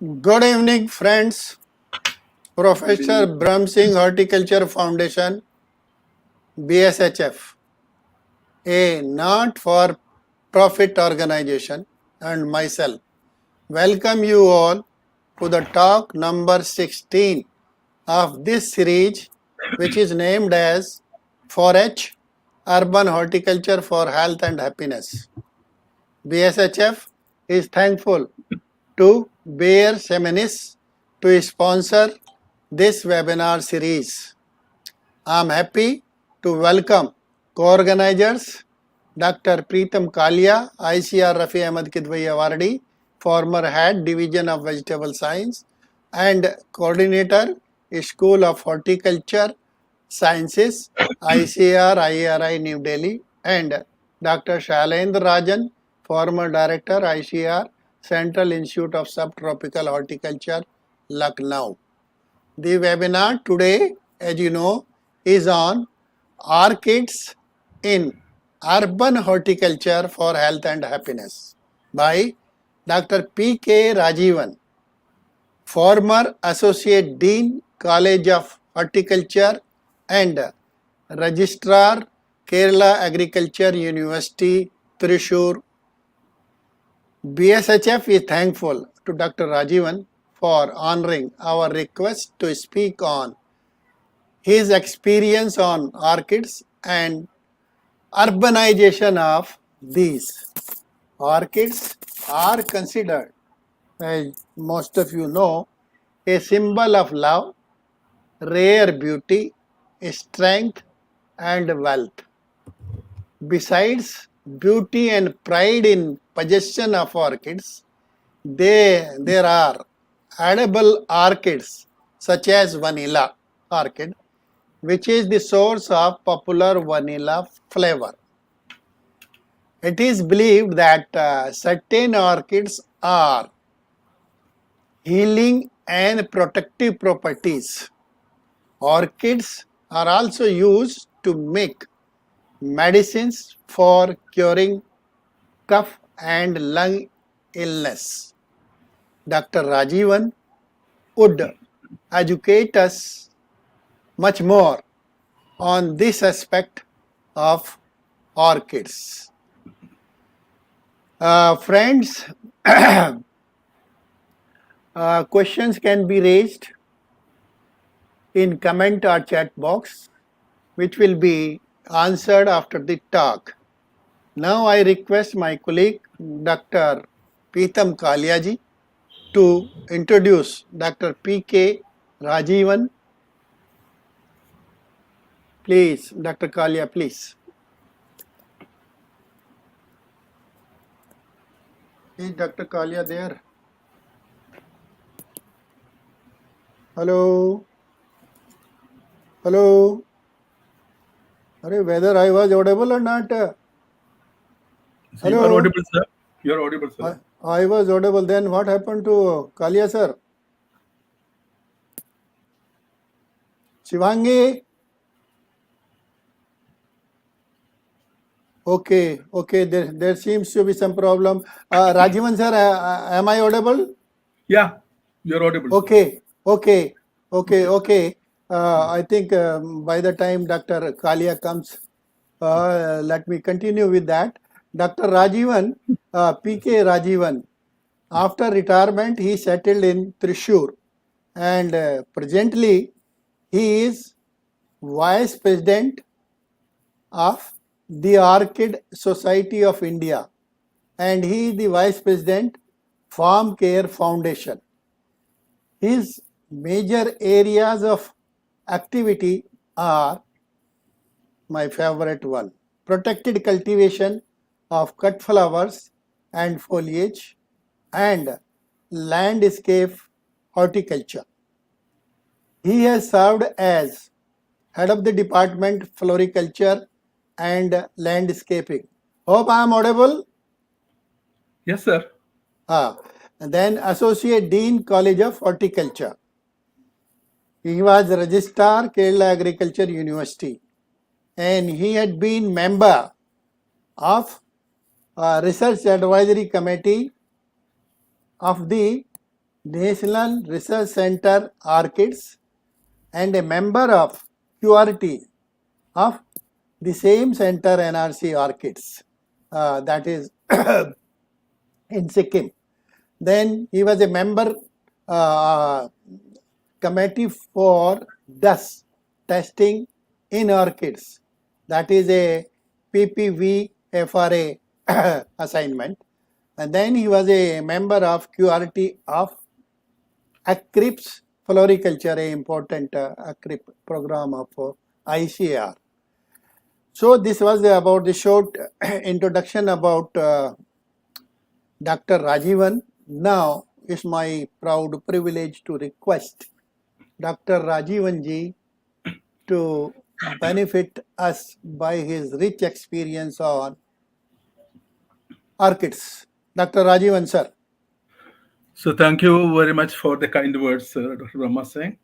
Good evening, friends. Professor Brahm Singh, Horticulture Foundation, BSHF, a not-for-profit organization, and myself welcome you all to the talk number 16 of this series, which is named as 4H Urban Horticulture for Health and Happiness. BSHF is thankful to Bayer Seminis to sponsor this webinar series. I am happy to welcome co-organizers Dr. Preetam Kalia, ICR Rafi Ahmed Kidwai Awardi, former head Division of Vegetable Science and coordinator School of Horticulture Sciences, ICR IARI New Delhi, and Dr. Shailendra Rajan, former director ICR Central Institute of Subtropical Horticulture, Lucknow. The webinar today, as you know, is on orchids in urban horticulture for health and happiness by Dr. P.K. Rajivan, former Associate Dean, College of Horticulture and Registrar, Kerala Agriculture University, Thrissur. BSHF is thankful to Dr. Rajivan for honoring our request to speak on his experience on orchids and urbanization of these. Orchids are considered, as most of you know, a symbol of love, rare beauty, strength, and wealth. Besides beauty and pride in possession of orchids, there are edible orchids such as vanilla orchid, which is the source of popular vanilla flavor. It is believed that certain orchids are healing and protective properties. Orchids are also used to make medicines for curing cough and lung illness. Dr. Rajivan would educate us much more on this aspect of orchids. Friends, questions can be raised in comment or chat box, which will be answered after the talk. Now I request my colleague Dr. Preetam Kalia ji to introduce Dr. P.K. Rajivan. Please, Dr. Kalia, please. Is Dr. Kalia there? Hello? Hello? Whether I was audible or not? You Hello? are audible, sir. You are audible, sir. I was audible. Then what happened to Kalia, sir? Shivangi? Okay, there seems to be some problem. Rajivan, sir, am I audible? Yeah, you are audible. Okay. I think by the time Dr. Kalia comes, let me continue with that. Dr. Rajivan, P.K. Rajivan, after retirement, he settled in Thrissur, and presently he is Vice President of the Orchid Society of India, and he is the Vice President, Farm Care Foundation. His major areas of activity are my favorite one: protected cultivation of cut flowers and foliage, and landscape horticulture. He has served as head of the department floriculture and landscaping. Hope I am audible. Yes, sir. And then Associate Dean, College of Horticulture. He was Registrar, Kerala Agriculture University, and he had been member of Research Advisory Committee of the National Research Center Orchids and a member of QRT of the same center NRC Orchids, that is in Sikkim. Then he was a member committee for dust testing in orchids. That is a PPV FRA assignment. And then he was a member of QRT of ACRIPS Floriculture, a important ACRIP program of ICAR. So this was about the short introduction about Dr. Rajivan. Now it's my proud privilege to request Dr. Rajivan ji to benefit us by his rich experience on orchids. Dr. Rajivan sir. So thank you very much for the kind words, Dr. Brahma Singh.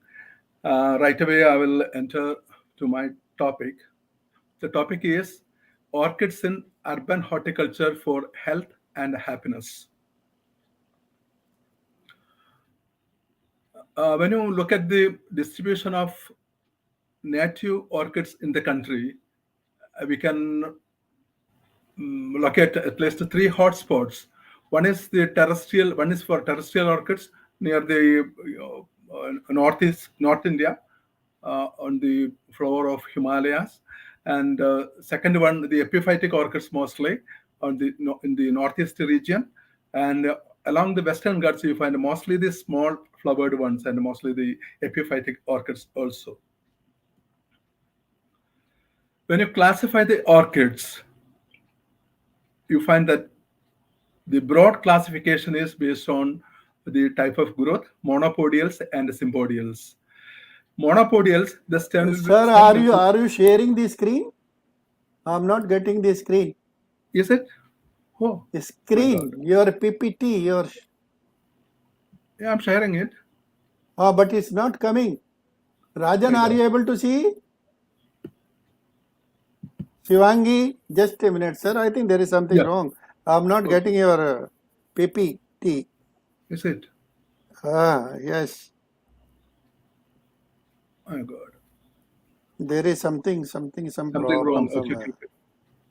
Right away, I will enter to my topic. The topic is orchids in urban horticulture for health and happiness. When you look at the distribution of native orchids in the country, we can locate at least three hotspots. One is the terrestrial. One is for terrestrial orchids near the North India, on the floor of Himalayas, and second one, the epiphytic orchids mostly in the northeast region, and along the western Ghats you find mostly the small flowered ones and mostly the epiphytic orchids also. When you classify the orchids, you find that the broad classification is based on the type of growth, monopodials and sympodials. Monopodials, the stem. Sir, are you sharing the screen? I'm not getting the screen. Is it? Oh, the screen, your PPT, your. Yeah, I'm sharing it. But it's not coming. Rajan, are you able to see? Shivangi, just a minute, sir. I think there is something wrong. I'm not getting your PPT. Is it? Yes. Oh God. There is some problem wrong. somewhere.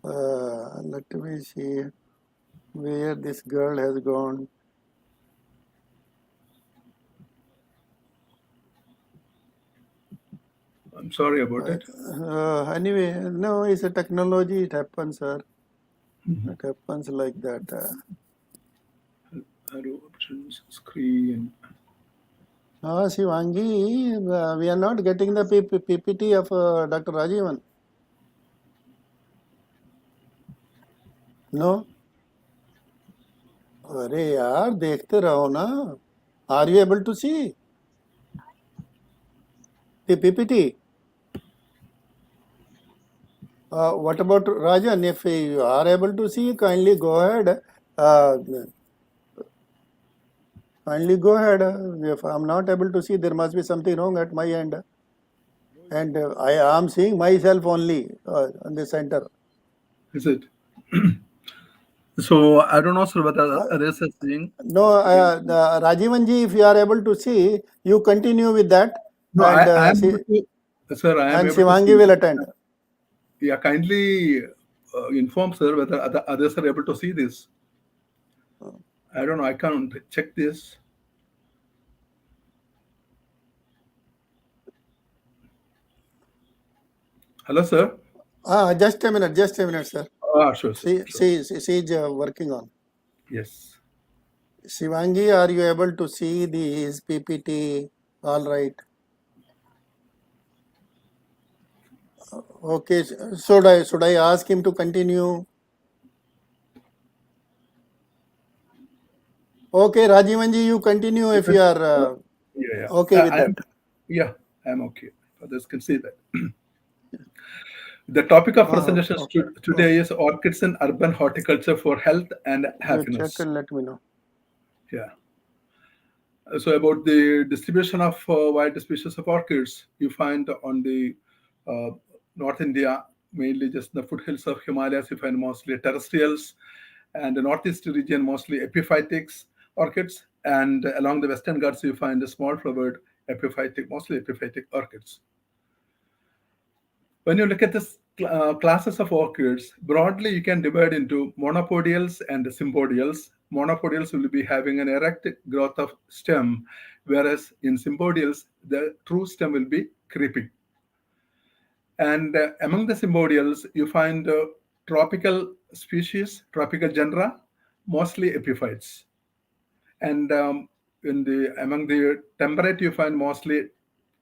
Okay. Let me see where this girl has gone. I'm sorry about it. Anyway, no, it's a technology. It happens, sir. It happens like that. Options, screen. Shivangi, we are not getting the PPT of Dr. Rajivan. No? अरे यार देखते रहो ना. Are you able to see the PPT? What about Rajan? If you are able to see, kindly go ahead. Kindly go ahead. If I am not able to see, there must be something wrong at my end. And I am seeing myself only in the center. Is it? So I don't know, sir, what others are saying. No, Rajivan ji, if you are able to see, you continue with that. No, and, I am able to, sir, I am and able Shivangi to see. will attend. Yeah, kindly inform, sir, whether others are able to see this. I don't know. I can't check this. Hello, sir. Just a minute, sir. Sure, sir. She's working on. Yes. Shivangi, are you able to see his PPT? All right. Okay. Should I ask him to continue? Okay, Rajivanji, you continue if you are okay with that. I'm okay. Others can see that. The topic of presentation today is orchids in urban horticulture for health and happiness. Check and let me know. Yeah. So about the distribution of wide species of orchids, you find on the North India, mainly just the foothills of Himalayas, you find mostly terrestrials, and the northeast region mostly epiphytics, orchids, and along the western Ghats you find the small flowered epiphytic, mostly epiphytic orchids. When you look at the classes of orchids, broadly you can divide into monopodials and sympodials. Monopodials will be having an erect growth of stem, whereas in sympodials, the true stem will be creeping. And among the sympodials, you find tropical species, tropical genera, mostly epiphytes. And among the temperate, you find mostly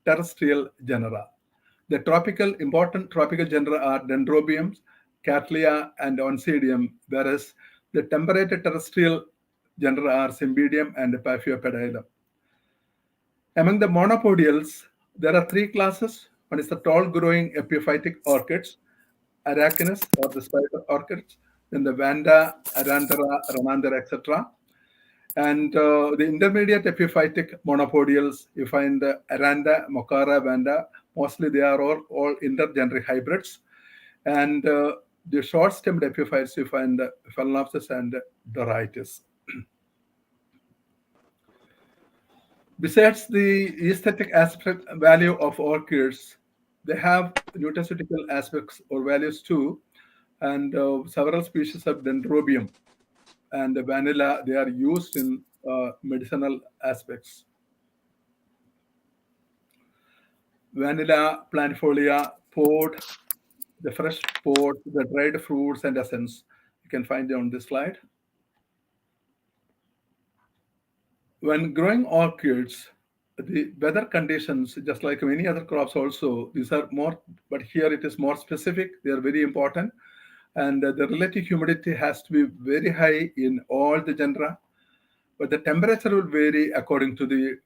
terrestrial genera. The important tropical genera are Dendrobium, Cattleya, and Oncidium, whereas the temperate terrestrial genera are Cymbidium and Paphiopedilum. Among the monopodials, there are three classes. One is the tall-growing epiphytic orchids, Arachnis or the spider orchids, then the Vanda, Arandara, Ranandara, etc. And the intermediate epiphytic monopodials, you find the Aranda, Mocara, Vanda. Mostly they are all intergeneric hybrids. And the short-stemmed epiphytes, you find the Phalaenopsis and Doritis. Besides the aesthetic aspect value of orchids, they have nutraceutical aspects or values too. And several species of Dendrobium and vanilla, they are used in medicinal aspects. Vanilla, planifolia, pod, the fresh pod, the dried fruits and essence. You can find it on this slide. When growing orchids, the weather conditions, just like many other crops also, these are more, but here it is more specific. They are very important. And the relative humidity has to be very high in all the genera. But the temperature will vary according to the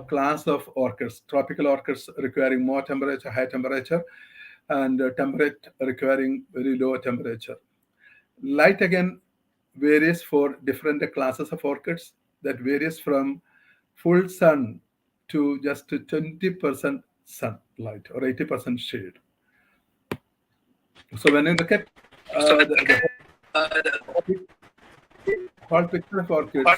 class of orchids. Tropical orchids requiring more temperature, high temperature, and temperate requiring very low temperature. Light again varies for different classes of orchids. That varies from full sun to just 20% sunlight or 80% shade. So when you look at the whole picture of orchids,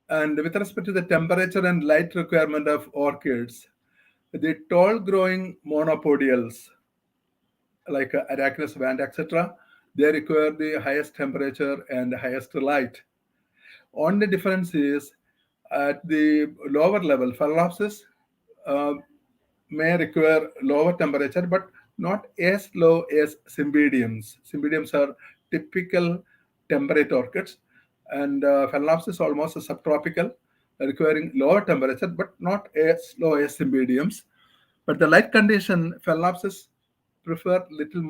and with respect to the temperature and light requirement of orchids, the tall growing monopodials like Arachnis, Vanda, etc., they require the highest temperature and highest light. Only difference is at the lower level, Phalaenopsis may require lower temperature, but not as low as Cymbidiums. Cymbidiums are typical temperate orchids, and Phalaenopsis almost subtropical, requiring lower temperature, but not as low as Cymbidiums. But the light condition, Phalaenopsis prefer little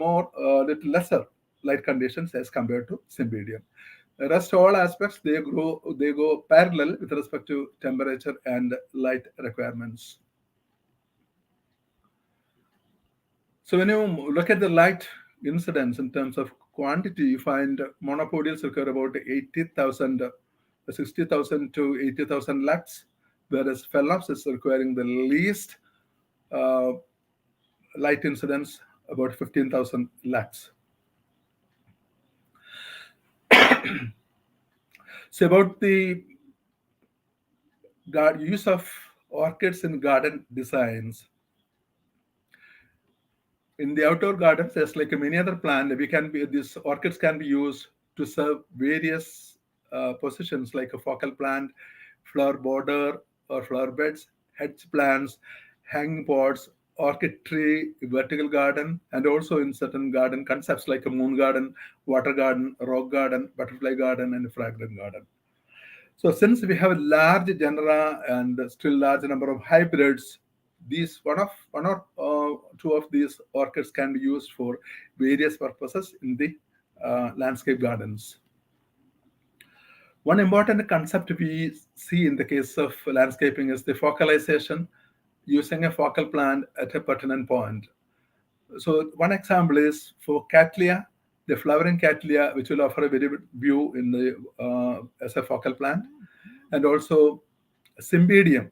lesser light conditions as compared to Cymbidium. The rest all aspects they go parallel with respect to temperature and light requirements. So when you look at the light incidence in terms of quantity, you find monopodials require about 60,000 to 80,000 lux, whereas Phalaenopsis is requiring the least light incidence, about 15,000 lux. So about the use of orchids in garden designs. In the outdoor gardens, as like many other plants, these orchids can be used to serve various positions like a focal plant, flower border or flower beds, hedge plants, hanging pots, orchid tree, vertical garden, and also in certain garden concepts like a moon garden, water garden, rock garden, butterfly garden, and fragrant garden. So since we have a large genera and still large number of hybrids, these one or two of these orchids can be used for various purposes in the landscape gardens. One important concept we see in the case of landscaping is the focalization, using a focal plant at a pertinent point. So one example is for Cattleya, the flowering Cattleya, which will offer a very good view in the as a focal plant, and also Cymbidium.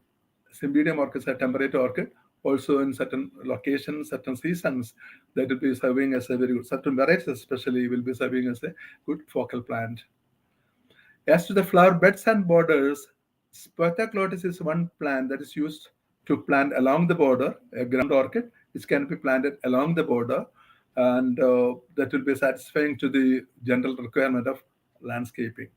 Cymbidium orchids are temperate orchid. Also in certain locations, certain seasons, that will be serving as a very good, certain varieties especially will be serving as a good focal plant. As to the flower beds and borders, Spertaclotis is one plant that is used to plant along the border, a ground orchid, which can be planted along the border, and that will be satisfying to the general requirement of landscaping.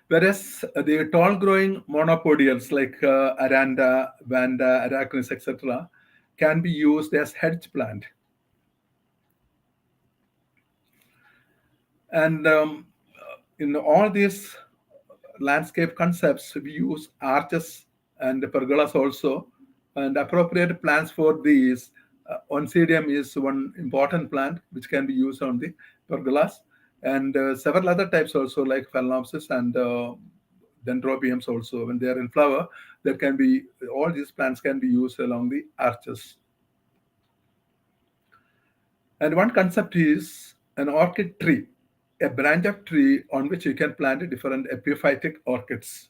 Whereas the tall growing monopodials like Aranda, Vanda, Arachnis, etc., can be used as hedge plant. And in all these landscape concepts, we use arches and pergolas also, and appropriate plants for these. Oncidium is one important plant which can be used on the pergolas, and several other types also like Phalaenopsis and dendrobiums also. When they are in flower, there can be all these plants can be used along the arches. And one concept is an orchid tree, a branch of tree on which you can plant different epiphytic orchids.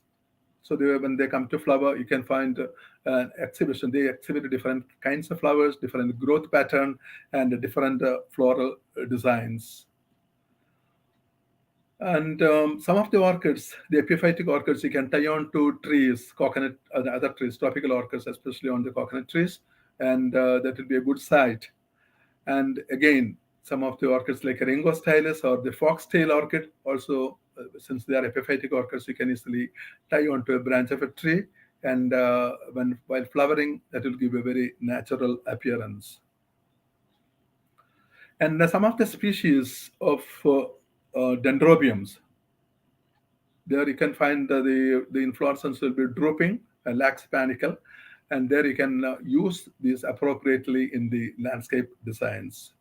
So when they come to flower, you can find an exhibition. They exhibit different kinds of flowers, different growth pattern, and different floral designs. And some of the orchids, the epiphytic orchids, you can tie on to trees, coconut, other trees, tropical orchids, especially on the coconut trees, and that will be a good site. And again, some of the orchids like Ringostylus or the foxtail orchid, also, since they are epiphytic orchids, you can easily tie onto a branch of a tree. And while flowering, that will give a very natural appearance. And some of the species of dendrobiums, there you can find the inflorescence will be drooping, lax panicle, and there you can use these appropriately in the landscape designs.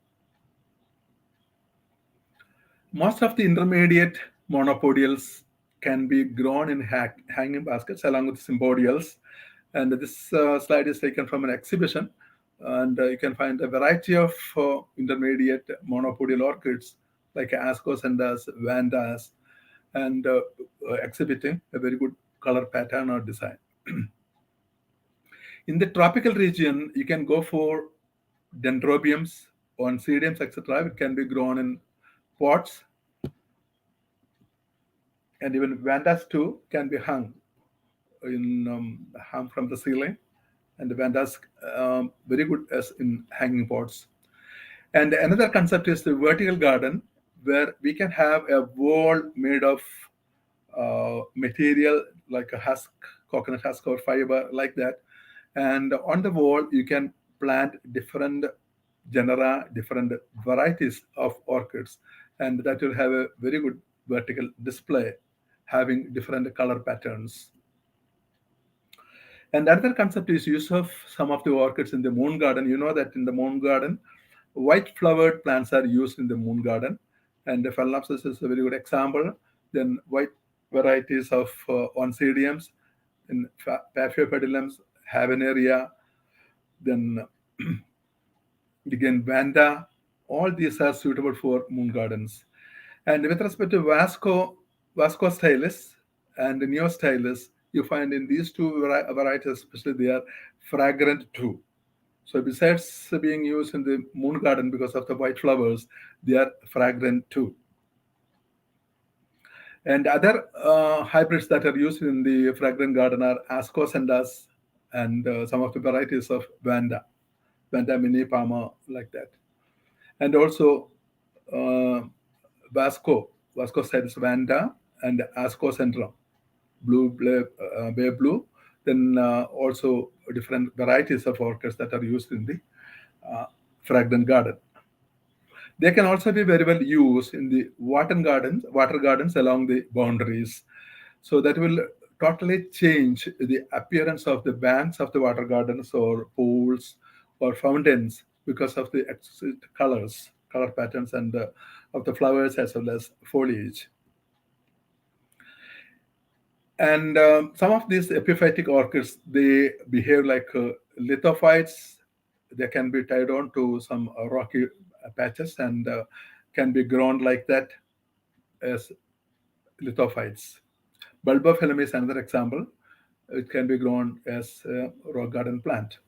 Most of the intermediate monopodials can be grown in hanging baskets along with symbodials. And this slide is taken from an exhibition. And you can find a variety of intermediate monopodial orchids like Ascosendas, Vandas, and exhibiting a very good color pattern or design. In the tropical region, you can go for dendrobiums, oncidiums, etc. It can be grown in pots, and even vandas too can be hung hung from the ceiling, and the vandas very good as in hanging pots. And another concept is the vertical garden, where we can have a wall made of material like a husk, coconut husk or fiber like that, and on the wall you can plant different genera, different varieties of orchids, and that will have a very good vertical display having different color patterns. And another concept is use of some of the orchids in the moon garden. You know that in the moon garden, white flowered plants are used in the moon garden, and the Phalaenopsis is a very good example. Then white varieties of oncidiums, in Paphiopedilums, Havenaria, then again Vanda. All these are suitable for moon gardens. And with respect to Vasco stylus and Neostylus, you find in these two varieties, especially, they are fragrant too. So besides being used in the moon garden because of the white flowers, they are fragrant too. And other hybrids that are used in the fragrant garden are Ascosendas and some of the varieties of Vanda mini palma, like that. And also uh, Vasco stylus Vanda and Ascosendrum, bay blue. Then also different varieties of orchids that are used in the fragrant garden. They can also be very well used in the water gardens along the boundaries. So that will totally change the appearance of the banks of the water gardens or pools or fountains because of the exquisite color patterns, and of the flowers as well as foliage. And some of these epiphytic orchids, they behave like lithophytes. They can be tied on to some rocky patches and can be grown like that as lithophytes. Bulbophyllum is another example. It can be grown as a rock garden plant.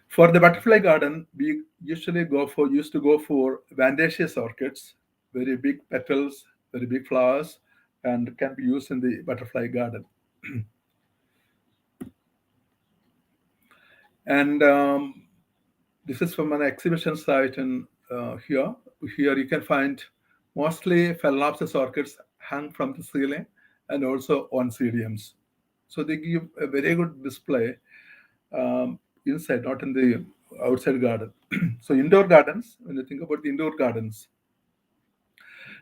For the butterfly garden, we used to go for Vandaceous orchids, very big petals, very big flowers, and can be used in the butterfly garden. And this is from an exhibition site in here. Here you can find mostly Phalaenopsis orchids hung from the ceiling and also on CDMs. So they give a very good display inside, not in the outside garden. So indoor gardens, when you think about the indoor gardens,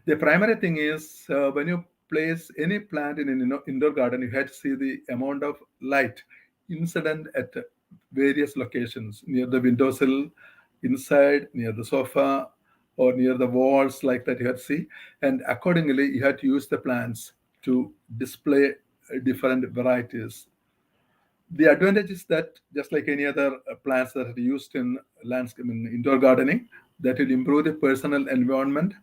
the primary thing is when you place any plant in an indoor garden, you have to see the amount of light incident at various locations near the windowsill, inside, near the sofa, or near the walls, like that you have to see. And accordingly, you have to use the plants to display different varieties. The advantage is that just like any other plants that are used in landscape in indoor gardening, that will improve the personal environment,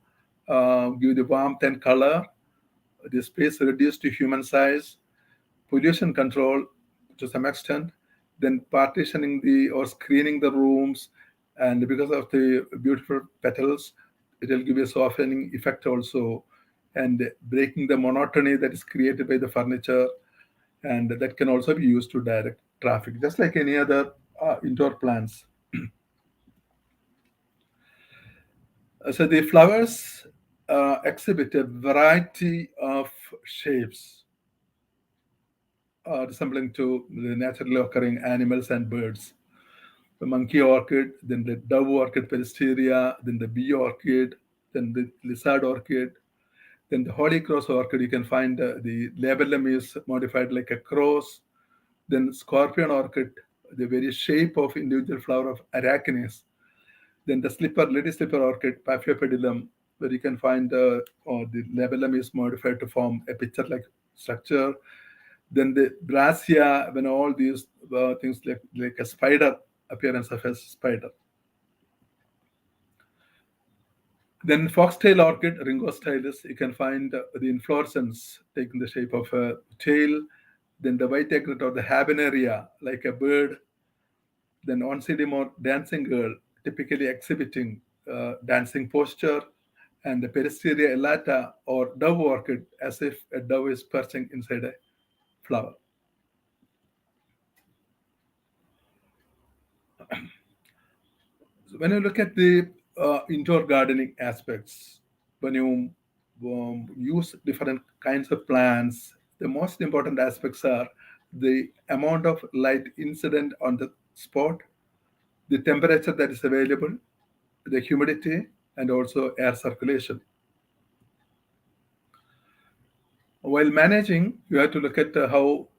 give the warmth and color, the space reduced to human size, pollution control to some extent, then partitioning the or screening the rooms, and because of the beautiful petals, it will give a softening effect also, and breaking the monotony that is created by the furniture, and that can also be used to direct traffic, just like any other indoor plants. So the flowers exhibit a variety of shapes, resembling to the naturally occurring animals and birds. The monkey orchid, then the dove orchid peristeria, then the bee orchid, then the lizard orchid, then the holy cross orchid. You can find the labellum is modified like a cross. Then scorpion orchid, the very shape of individual flower of arachnis. Then the lady slipper orchid, Paphiopedilum, where you can find the labellum is modified to form a picture-like structure. Then the brassia, when all these things like a spider, appearance of a spider. Then foxtail orchid, Ringo stylus, you can find the inflorescence taking the shape of a tail. Then the white egret or the habenaria, like a bird. Then Oncidimor dancing girl, typically exhibiting dancing posture. And the peristeria elata or dove orchid, as if a dove is perching inside a flower. So when you look at the indoor gardening aspects, when you use different kinds of plants, the most important aspects are the amount of light incident on the spot, the temperature that is available, the humidity, and also air circulation. While managing, you have to look at how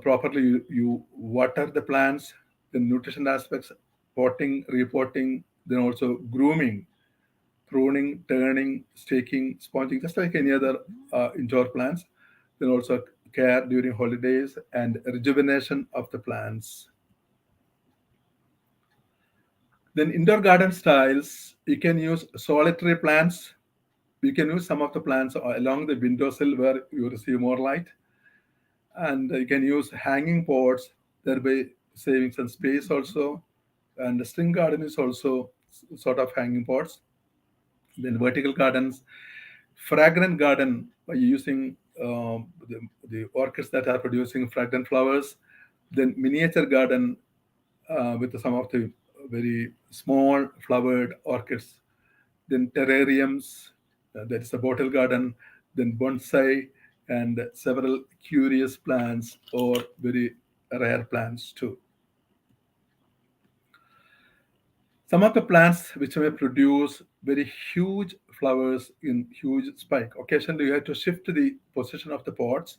properly you water the plants, the nutrition aspects, potting, repotting, then also grooming, pruning, turning, staking, sponging, just like any other indoor plants. Then also care during holidays and rejuvenation of the plants. Then indoor garden styles, you can use solitary plants. You can use some of the plants along the windowsill where you receive more light. And you can use hanging pots, thereby saving some space also. And the string garden is also sort of hanging pots. Then vertical gardens, fragrant garden by using the orchids that are producing fragrant flowers. Then miniature garden with some of the very small flowered orchids. Then terrariums, that is a bottle garden. Then bonsai and several curious plants or very rare plants too. Some of the plants which may produce very huge flowers in huge spike. Occasionally, you have to shift the position of the pots.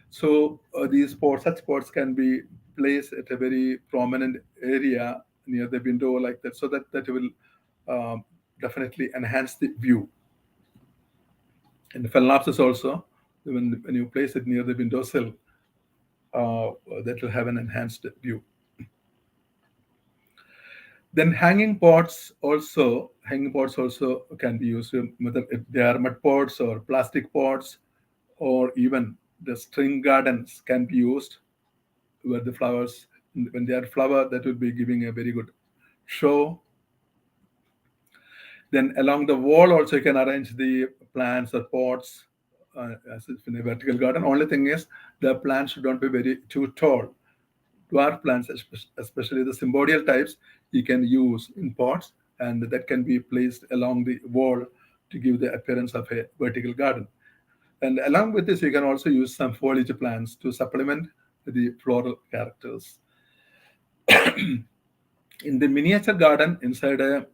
So these pots, such pots can be placed at a very prominent area near the window like that, so that will um, definitely enhance the view. And the Phalaenopsis also, when you place it near the windowsill, that will have an enhanced view. Then hanging pots also can be used, whether if they are mud pots or plastic pots, or even the string gardens can be used where the flowers, when they are flower, that will be giving a very good show. Then along the wall also you can arrange the plants or pots as if in a vertical garden. Only thing is the plants should not be very too tall. Dwarf plants, especially the symbodial types, you can use in pots, and that can be placed along the wall to give the appearance of a vertical garden. And along with this, you can also use some foliage plants to supplement the floral characters. In the miniature garden inside a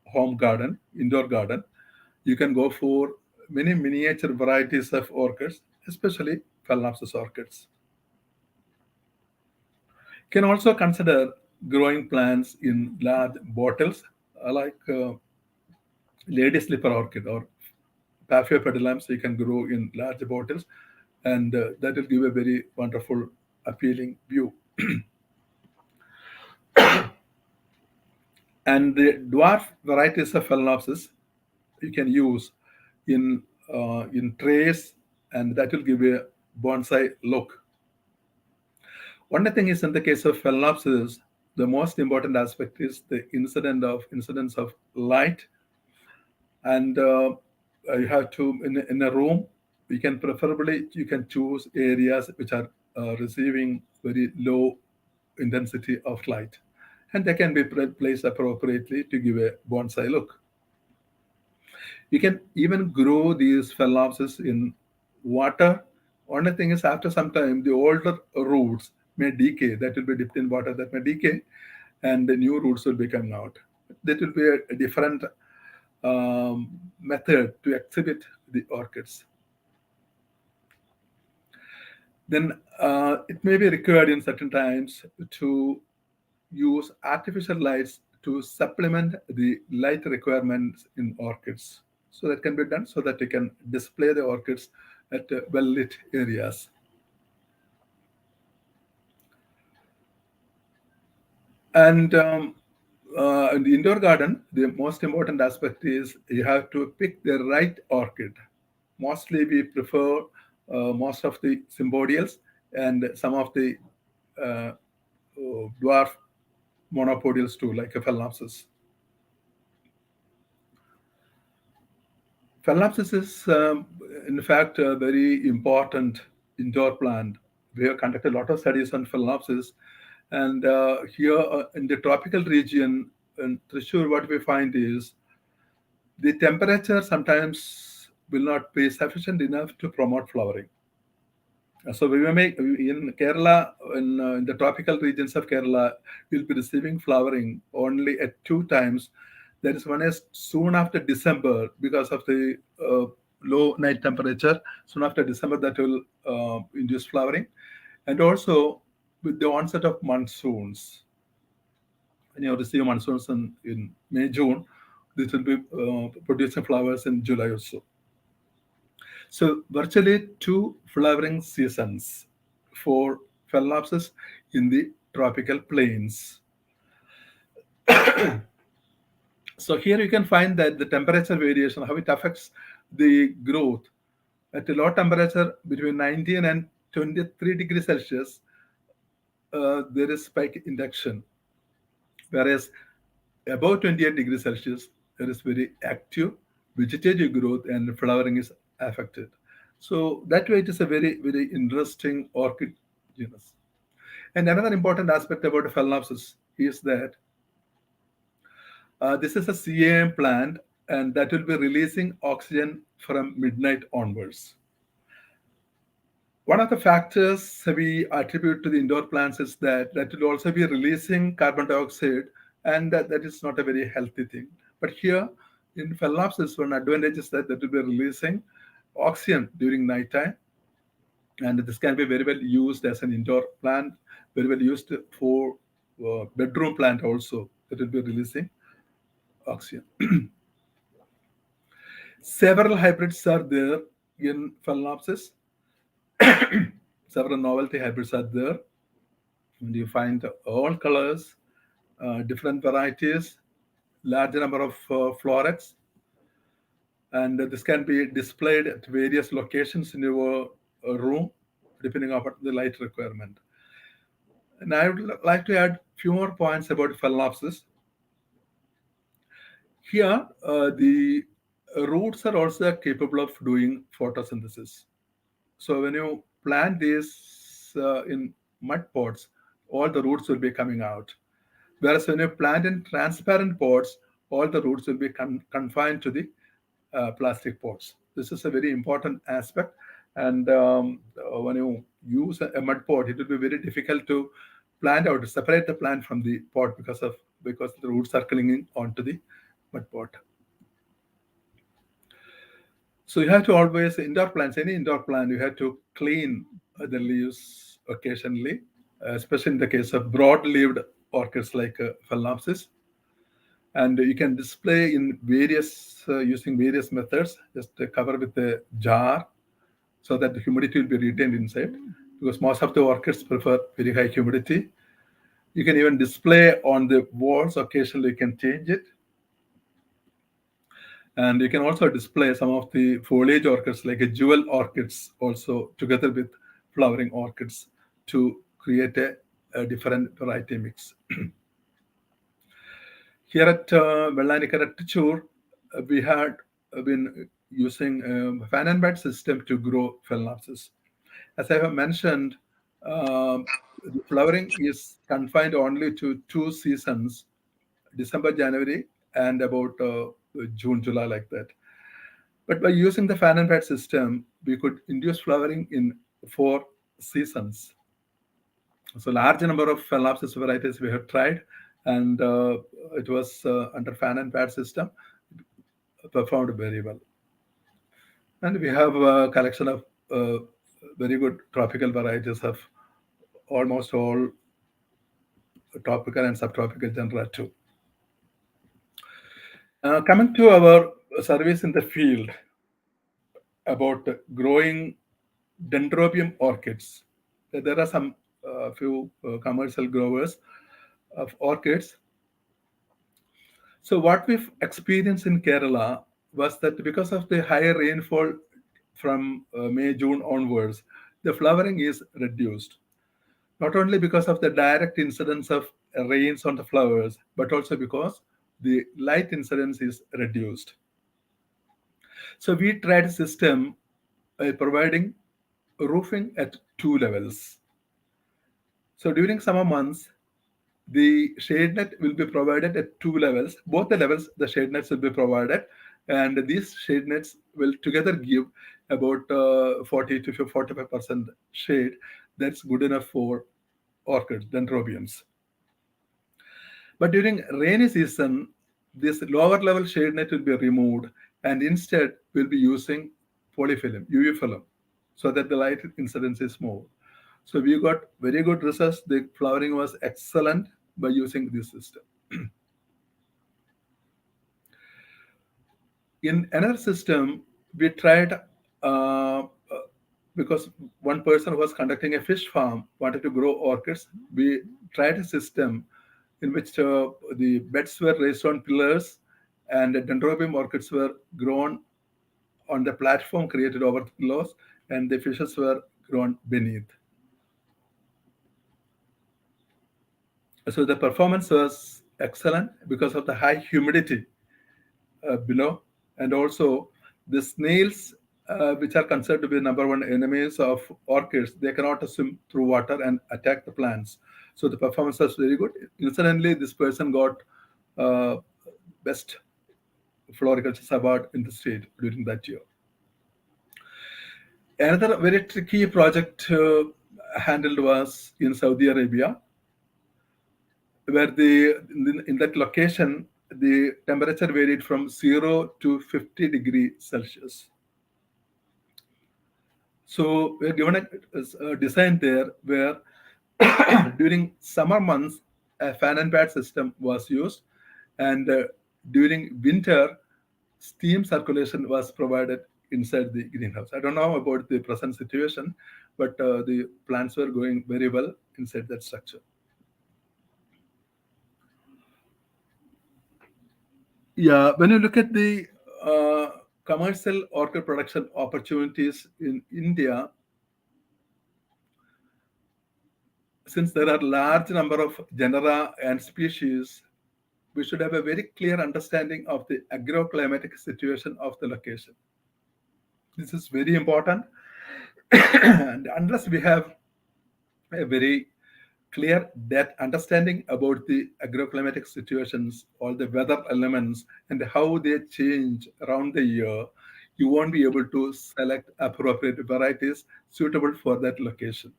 home garden, indoor garden, you can go for many miniature varieties of orchids, especially Phalaenopsis orchids. Can also consider growing plants in large bottles like lady slipper orchid or Paphiopedilums you can grow in large bottles, and that will give a very wonderful, appealing view. And the dwarf varieties of Phalaenopsis you can use in trays, and that will give a bonsai look. One thing is in the case of Phalaenopsis, the most important aspect is the incidence of light, and you have to in a room you can preferably you can choose areas which are receiving very low intensity of light, and they can be placed appropriately to give a bonsai look. You can even grow these Phalaenopsis in water. Only thing is, after some time, the older roots may decay. That will be dipped in water. That may decay, and the new roots will be coming out. That will be a different method to exhibit the orchids. Then it may be required in certain times to use artificial lights to supplement the light requirements in orchids. So that can be done so that you can display the orchids at well lit areas. And in the indoor garden, the most important aspect is you have to pick the right orchid. Mostly we prefer most of the symbodials and some of the uh, dwarf monopodials too, like a Phalaenopsis. Phalaenopsis is, in fact, a very important indoor plant. We have conducted a lot of studies on Phalaenopsis, and here in the tropical region in Thrissur, what we find is the temperature sometimes will not be sufficient enough to promote flowering. So we may make in Kerala, in the tropical regions of Kerala, we'll be receiving flowering only at two times. That is one is soon after December because of the low night temperature. Soon after December, that will induce flowering, and also with the onset of monsoons. When you receive monsoons in May, June, this will be producing flowers in July also. So virtually two flowering seasons for Phalaenopsis in the tropical plains. So here you can find that the temperature variation, how it affects the growth. At a low temperature between 19 and 23 degrees Celsius, there is spike induction. Whereas above 28 degrees Celsius, there is very active vegetative growth and flowering is affected. So that way it is a very, very interesting orchid genus. And another important aspect about Phalaenopsis is that this is a CAM plant and that will be releasing oxygen from midnight onwards. One of the factors we attribute to the indoor plants is that will also be releasing carbon dioxide, and that is not a very healthy thing. But here in Phalaenopsis, one advantage is that will be releasing oxygen during nighttime, and this can be very well used as an indoor plant, very well used for bedroom plant also. That will be releasing oxygen. Several hybrids are there in Phalaenopsis. Several novelty hybrids are there, and you find all colors, different varieties, large number of florets, and this can be displayed at various locations in your room. depending upon the light requirement. And I would like to add few more points about Phalaenopsis. Here, the roots are also capable of doing photosynthesis. So when you plant these in mud pots, all the roots will be coming out. Whereas when you plant in transparent pots, all the roots will be confined to the plastic pots. This is a very important aspect. And when you use a mud pot, it will be very difficult to plant out, to separate the plant from the pot because the roots are clinging onto the mud pot. So you have to always indoor plants, any indoor plant, you have to clean the leaves occasionally, especially in the case of broad-leaved orchids like Phalaenopsis. And you can display in various using various methods. Just cover with a jar so that the humidity will be retained inside, because most of the orchids prefer very high humidity. You can even display on the walls. Occasionally, you can change it. And you can also display some of the foliage orchids like a jewel orchids also together with flowering orchids to create a different variety mix. Here at Horticulture, we had been using a fan and bed system to grow Phalaenopsis. As I have mentioned, the flowering is confined only to 2 seasons, December, January, and about June, July, like that. But by using the fan and bed system, we could induce flowering in 4 seasons. So large number of Phalaenopsis varieties we have tried, and it was under fan and pad system, performed very well. And we have a collection of very good tropical varieties of almost all tropical and subtropical genera too. Coming to our service in the field about growing dendrobium orchids, there are some few commercial growers of orchids. So what we've experienced in Kerala was that because of the higher rainfall from May, June onwards, the flowering is reduced. Not only because of the direct incidence of rains on the flowers, but also because the light incidence is reduced. So we tried a system by providing roofing at 2 levels. So during summer months, the shade net will be provided at 2 levels. Both the levels, the shade nets will be provided, and these shade nets will together give about 40 to 45% shade. That's good enough for orchids, dendrobiums. But during rainy season, this lower level shade net will be removed, and instead we'll be using polyfilm, UV film, so that the light incidence is more. So we got very good results. The flowering was excellent by using this system. In another system, we tried because one person who was conducting a fish farm wanted to grow orchids. We tried a system in which the beds were raised on pillars and the dendrobium orchids were grown on the platform created over the pillars, and the fishes were grown beneath. So the performance was excellent because of the high humidity below, and also the snails, which are considered to be number one enemies of orchids, they cannot swim through water and attack the plants. So the performance was very good. Incidentally, this person got uh, best floriculture award in the state during that year. Another very tricky project handled was in Saudi Arabia, where in that location the temperature varied from 0 to 50 degrees Celsius. So we're given a design there where during summer months a fan and pad system was used, and during winter steam circulation was provided inside the greenhouse. I don't know about the present situation, but the plants were going very well inside that structure. Yeah, when you look at the commercial orchid production opportunities in India, since there are large number of genera and species, we should have a very clear understanding of the agroclimatic situation of the location. This is very important. And unless we have a very clear that understanding about the agroclimatic situations, all the weather elements, and how they change around the year, you won't be able to select appropriate varieties suitable for that location.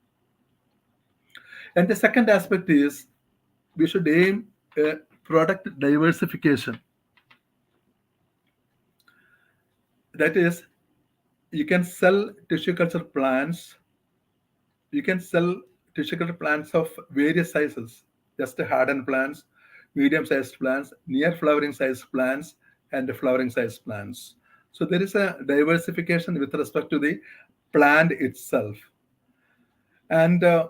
And the second aspect is we should aim at product diversification. That is, you can sell tissue culture plants. You can sell tissue culture plants of various sizes, just hardened plants, medium-sized plants, near flowering size plants, and flowering size plants. So there is a diversification with respect to the plant itself. And uh,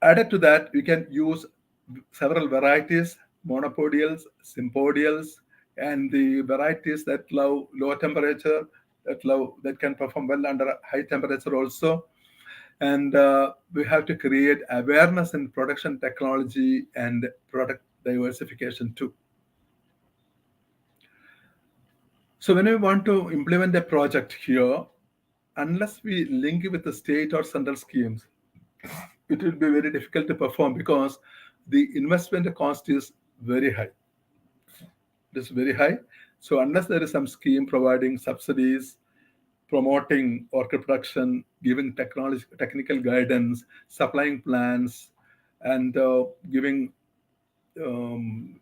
added to that, we can use several varieties, monopodials, sympodials, and the varieties that love low temperature, that can perform well under high temperature also. And we have to create awareness in production technology and product diversification too. So when we want to implement a project here, unless we link it with the state or central schemes, it will be very difficult to perform because the investment cost is very high. It is very high. So unless there is some scheme providing subsidies, promoting orchid production, giving technology, technical guidance, supplying plants, and giving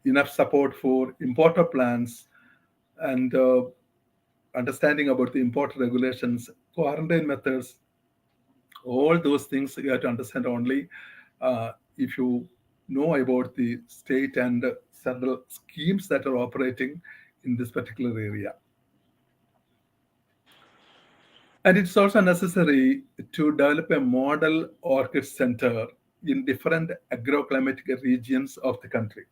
enough support for importer plants, and understanding about the import regulations, quarantine methods, all those things you have to understand only if you know about the state and central schemes that are operating in this particular area. And it's also necessary to develop a model orchid center in different agroclimatic regions of the country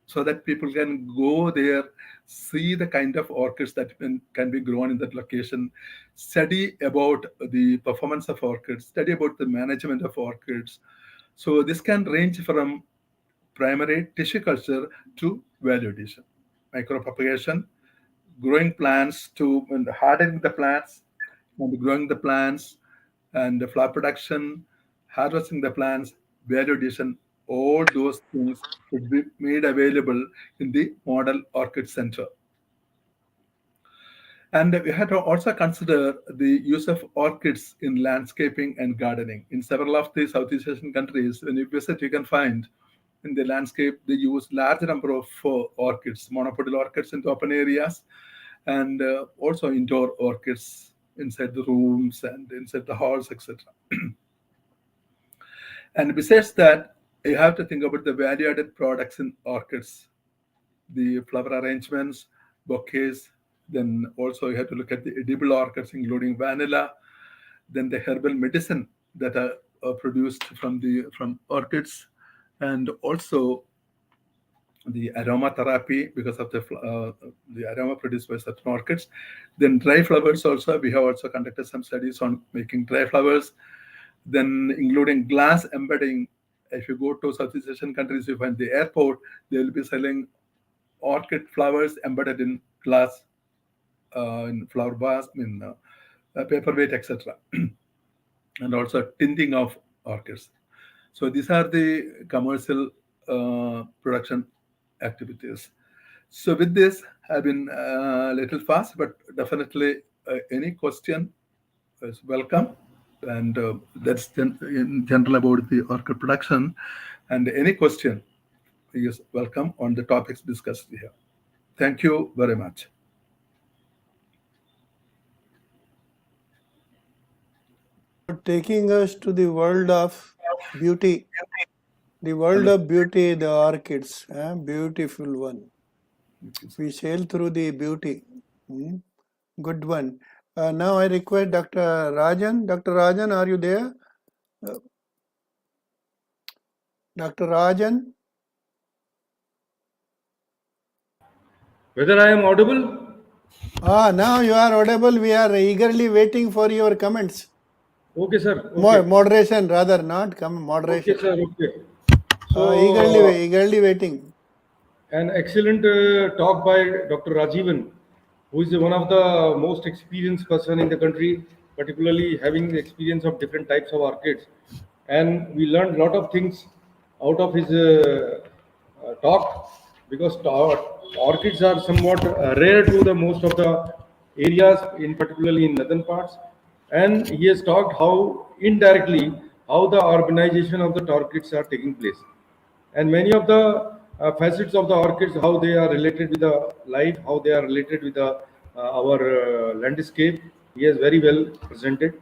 so that people can go there, see the kind of orchids that can be grown in that location, study about the performance of orchids, study about the management of orchids. So this can range from primary tissue culture to value addition, micropropagation, growing plants to and hardening the plants and growing the plants, and the flower production, harvesting the plants, value addition, all those things should be made available in the model orchid center. And we had to also consider the use of orchids in landscaping and gardening. In several of the Southeast Asian countries, when you visit, you can find in the landscape they use large number of orchids, monopodial orchids into open areas, and also indoor orchids inside the rooms and inside the halls, etc. And besides that, you have to think about the value-added products in orchids, the flower arrangements, bouquets. Then also you have to look at the edible orchids, including vanilla. Then the herbal medicine that are produced from orchids, and also the aromatherapy because of the aroma produced by certain orchids. Then dry flowers also, we have also conducted some studies on making dry flowers. Then including glass embedding. If you go to Southeast Asian countries, you find the airport, they will be selling orchid flowers embedded in glass, in flower vase, in paperweight, etc. And also tinting of orchids. So these are the commercial production activities. So with this, I've been a little fast, but definitely any question is welcome. And that's in general about the orchid production. And any question is welcome on the topics discussed here. Thank you very much. Taking us to the world of beauty. The world of beauty, the orchids, beautiful one. We sail through the beauty. Good one. Now I request Dr. Rajan. Dr. Rajan, are you there? Dr. Rajan? Whether I am audible? Now you are audible. We are eagerly waiting for your comments. Okay, sir. Okay. Moderation rather, not come Okay, moderation. sir. Okay. So, Eagerly waiting. an excellent talk by Dr. Rajivan, who is one of the most experienced person in the country, particularly having the experience of different types of orchids. And we learned a lot of things out of his talk, because orchids are somewhat rare to the most of the areas, in particularly in northern parts. And he has talked how indirectly how the urbanization of the orchids are taking place, and many of the facets of the orchids, how they are related with the life, how they are related with the our landscape. He has very well presented,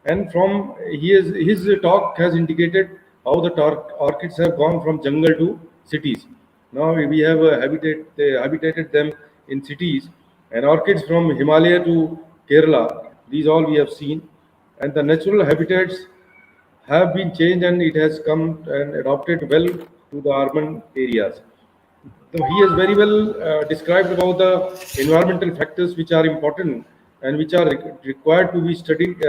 and from his talk has indicated how the orchids have gone from jungle to cities. Now we have habitated them in cities, and orchids from Himalaya to Kerala, these all we have seen, and the natural habitats have been changed, and it has come and adopted well to the urban areas. So he has very well described about the environmental factors which are important and which are required to be studied,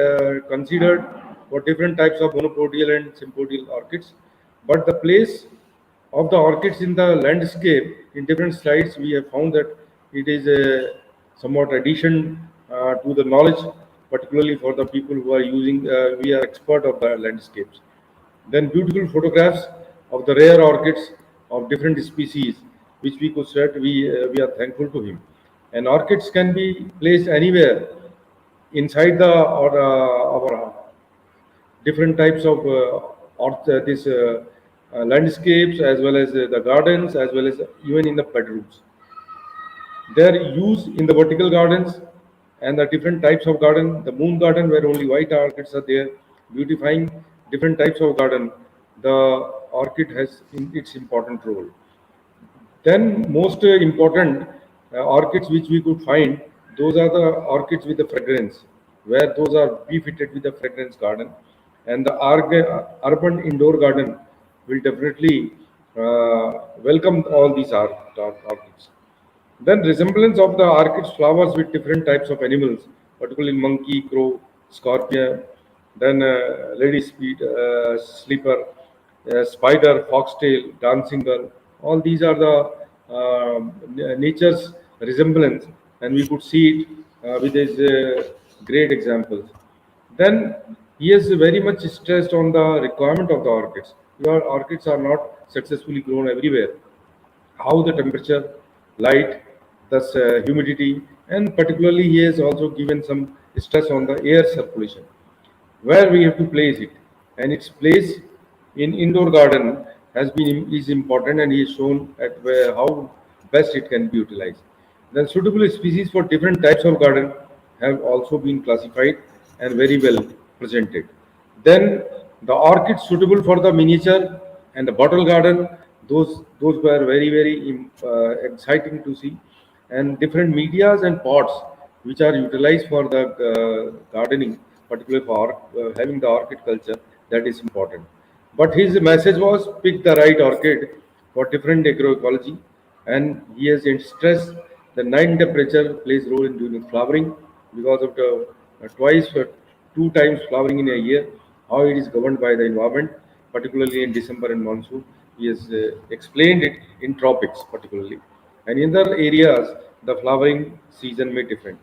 considered for different types of monopodial and sympodial orchids. But the place of the orchids in the landscape in different slides, we have found that it is a somewhat addition to the knowledge, particularly for the people who are using, we are expert of the landscapes. Then beautiful photographs of the rare orchids of different species, which we could set. We are thankful to him. And orchids can be placed anywhere inside the or our different types of this landscapes, as well as the gardens, as well as even in the bedrooms. They are used in the vertical gardens and the different types of garden. The moon garden, where only white orchids are there, beautifying different types of garden. The orchid has its important role. Then most important orchids which we could find, those are the orchids with the fragrance, where those are befitted with the fragrance garden, and the urban indoor garden will definitely welcome all these orchids. Then resemblance of the orchid's flowers with different types of animals, particularly monkey, crow, scorpion, then lady sleeper, spider, foxtail, dancing girl. All these are the nature's resemblance, and we could see it with these great examples. Then he is very much stressed on the requirement of the orchids. Your orchids are not successfully grown everywhere, how the temperature, light, thus humidity, and particularly he has also given some stress on the air circulation, where we have to place it, and its place in indoor garden has been is important, and he is shown at where how best it can be utilized. Then suitable species for different types of garden have also been classified and very well presented. Then the orchids suitable for the miniature and the bottle garden, those were very exciting to see, and different medias and pots which are utilized for the gardening, particularly for having the orchid culture, that is important. But his message was pick the right orchid for different agroecology, and he has stressed the night temperature plays role in during flowering because of the twice or two times flowering in a year, how it is governed by the environment, particularly in December and monsoon. He has explained it in tropics particularly, and in other areas the flowering season may differ.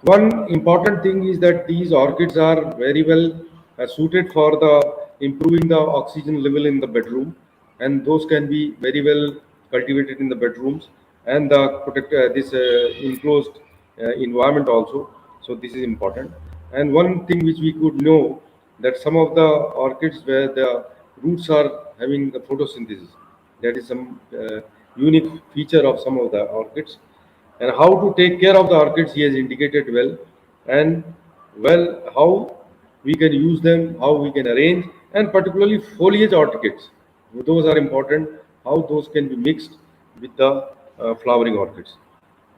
One important thing is that these orchids are very well suited for the improving the oxygen level in the bedroom, and those can be very well cultivated in the bedrooms and the protect this enclosed environment also. So this is important. And one thing which we could know, that some of the orchids where the roots are having the photosynthesis, that is some unique feature of some of the orchids. And how to take care of the orchids he has indicated well, and well how we can use them, how we can arrange, and particularly foliage orchids, those are important, how those can be mixed with the flowering orchids.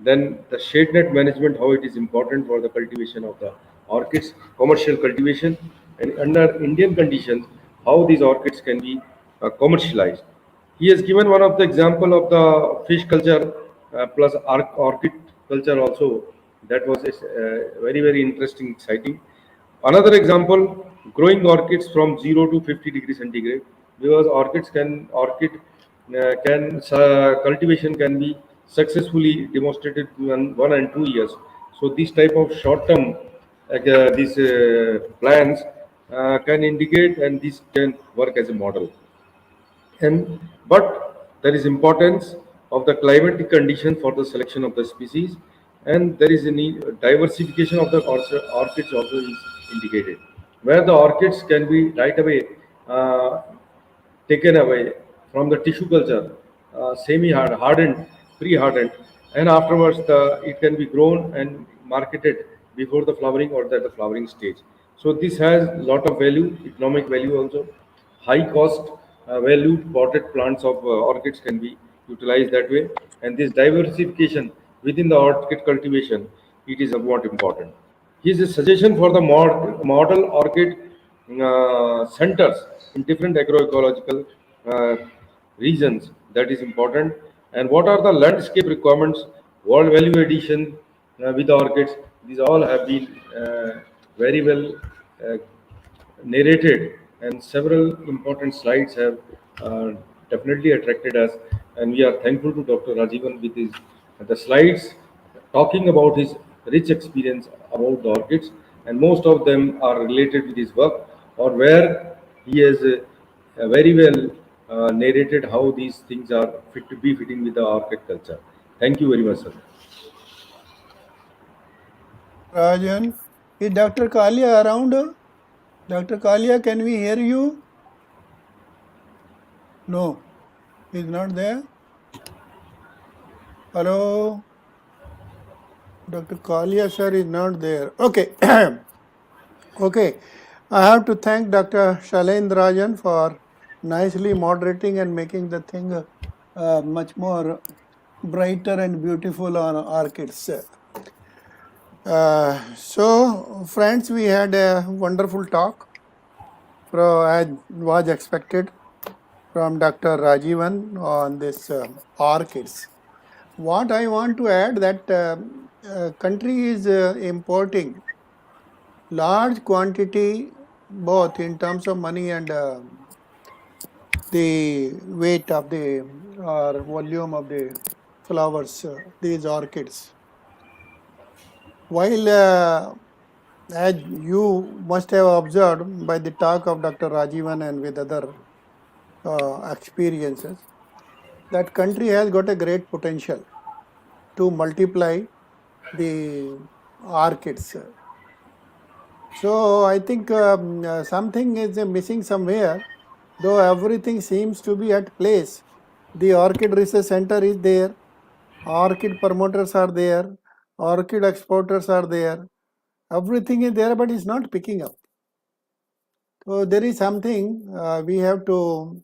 Then the shade net management, how it is important for the cultivation of the orchids, commercial cultivation, and under Indian conditions, how these orchids can be commercialized. He has given one of the example of the fish culture plus orchid culture also. That was very interesting, exciting. Another example, growing orchids from 0 to 50 degrees centigrade, because orchid cultivation can be successfully demonstrated in 1 and 2 years. So these type of short term these plans can indicate, and this can work as a model. And but there is importance of the climatic condition for the selection of the species, and there is a need diversification of the orchids also is indicated, where the orchids can be right away uh, taken away from the tissue culture, semi-hard, hardened, pre-hardened, and afterwards it can be grown and marketed before the flowering or at the flowering stage. So this has lot of value, economic value also. High cost valued potted plants of orchids can be utilized that way, and this diversification within the orchid cultivation, it is somewhat important. Here's a suggestion for the model orchid centers in different agroecological uh, regions, that is important. And what are the landscape requirements, world value addition with the orchids? These all have been very well uh, narrated, and several important slides have definitely attracted us. And we are thankful to Dr. Rajivan with his the slides talking about his rich experience about the orchids, and most of them are related with his work, or where he has very well narrated how these things are fit to be fitting with the orchid culture. Thank you very much, sir. Rajan, is Dr. Kalia around? Dr. Kalia, can we hear you? No, he's not there. Hello, Dr. Kalia sir is not there. Okay, okay. I have to thank Dr. Shailendrajan for nicely moderating and making the thing much more brighter and beautiful on orchids. So, friends, we had a wonderful talk, as was expected, from Dr. Rajivan on this orchids. What I want to add that country is importing large quantity both in terms of money and the weight of the or volume of the flowers, these orchids. While as you must have observed by the talk of Dr. Rajivan and with other experiences, that country has got a great potential to multiply the orchids. So I think something is missing somewhere, though everything seems to be at place. The Orchid Research Center is there, orchid promoters are there, orchid exporters are there, everything is there, but it's not picking up. So there is something we have to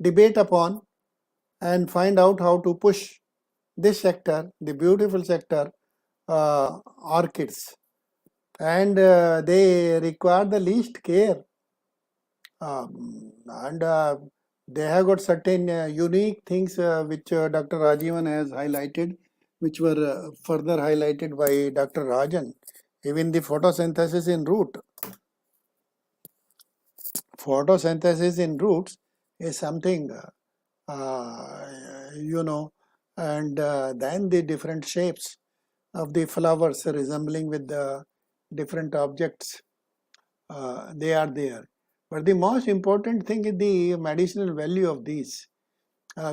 debate upon and find out how to push this sector, the beautiful sector, orchids, and they require the least care. And they have got certain unique things which Dr. Rajivan has highlighted, which were further highlighted by Dr. Rajan. Even the photosynthesis in root. Photosynthesis in roots is something, you know, and then the different shapes of the flowers resembling with the different objects, they are there. But the most important thing is the medicinal value of these.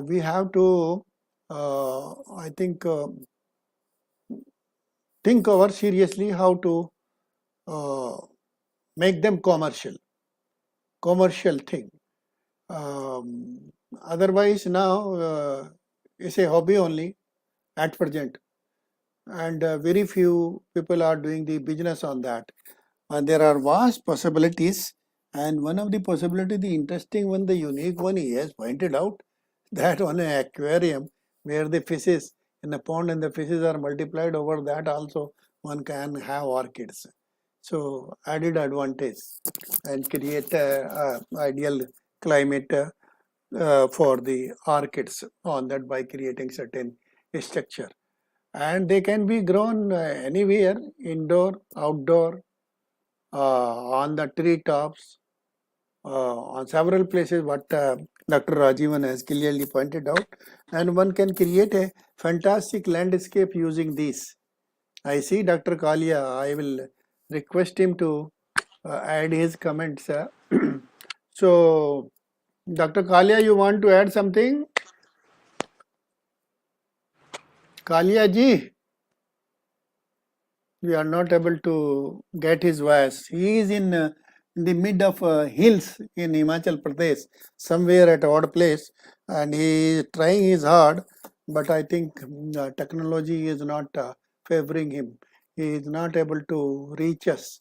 We have to, I think over seriously how to uh, make them commercial thing. Otherwise, now it's a hobby only at present, and very few people are doing the business on that. And there are vast possibilities, and one of the possibility, the interesting one, the unique one, he has pointed out that on an aquarium where the fishes in a pond and the fishes are multiplied over that also one can have orchids. So added advantage and create a ideal climate for the orchids on that by creating certain structure. And they can be grown anywhere, indoor, outdoor, on the tree tops, on several places what Dr. Rajivan has clearly pointed out, and one can create a fantastic landscape using these. I see Dr. Kalia. I will request him to add his comments. So, Dr. Kalia, you want to add something? Kalia ji, we are not able to get his voice. He is in the mid of hills in Himachal Pradesh, somewhere at odd place, and he is trying his hard, but I think technology is not favoring him. He is not able to reach us,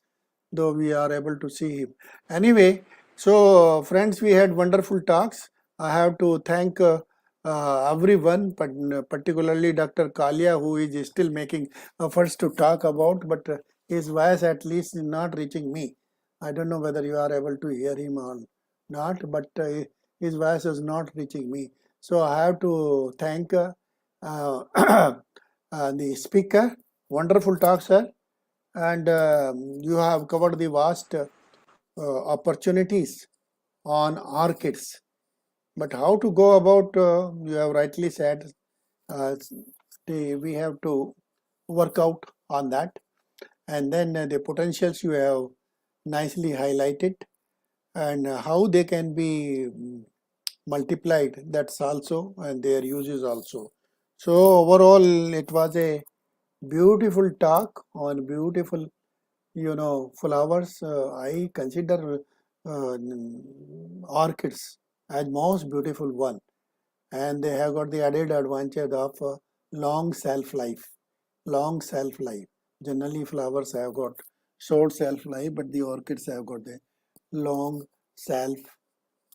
though we are able to see him. Anyway, so friends, we had wonderful talks. I have to thank everyone, but particularly Dr. Kalia, who is still making efforts to talk about, but his voice at least is not reaching me. I don't know whether you are able to hear him or not, but his voice is not reaching me. So I have to thank uh, the speaker. Wonderful talk, sir. And you have covered the vast opportunities on orchids. But how to go about, you have rightly said, uh, we have to work out on that. And then the potentials you have nicely highlighted, and how they can be multiplied, that's also, and their uses also. So overall, it was a beautiful talk on beautiful flowers. I consider orchids as most beautiful one, and they have got the added advantage of long shelf life. Long shelf life. Generally, flowers have got short shelf life, but the orchids have got the long shelf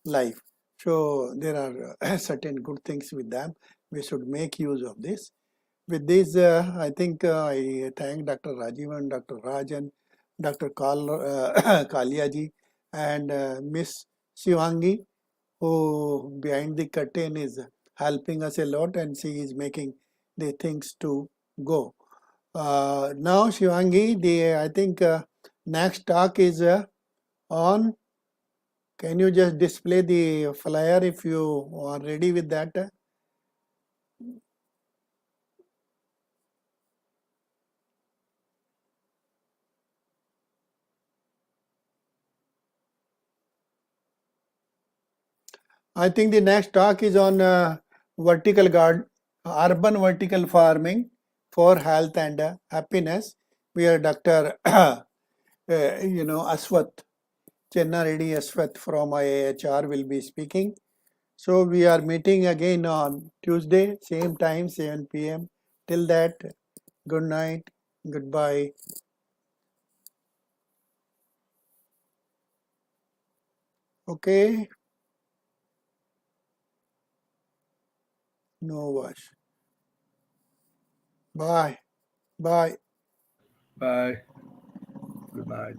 life. So there are certain good things with them. We should make use of this. With this, I think I thank Dr. Rajivan, Dr. Rajan, Dr. Kaliaji, and Miss Shivangi, who behind the curtain is helping us a lot, and she is making the things to go. Now, Shivangi, I think next talk is on. Can you just display the flyer if you are ready with that? I think the next talk is on vertical garden, urban vertical farming for health and happiness, where Dr. Aswath, Chenna Reddy Aswath from IAHR will be speaking. So we are meeting again on Tuesday, same time, 7 p.m. Till that, good night, goodbye. Okay, no wash. Bye, bye. Bye. Good night.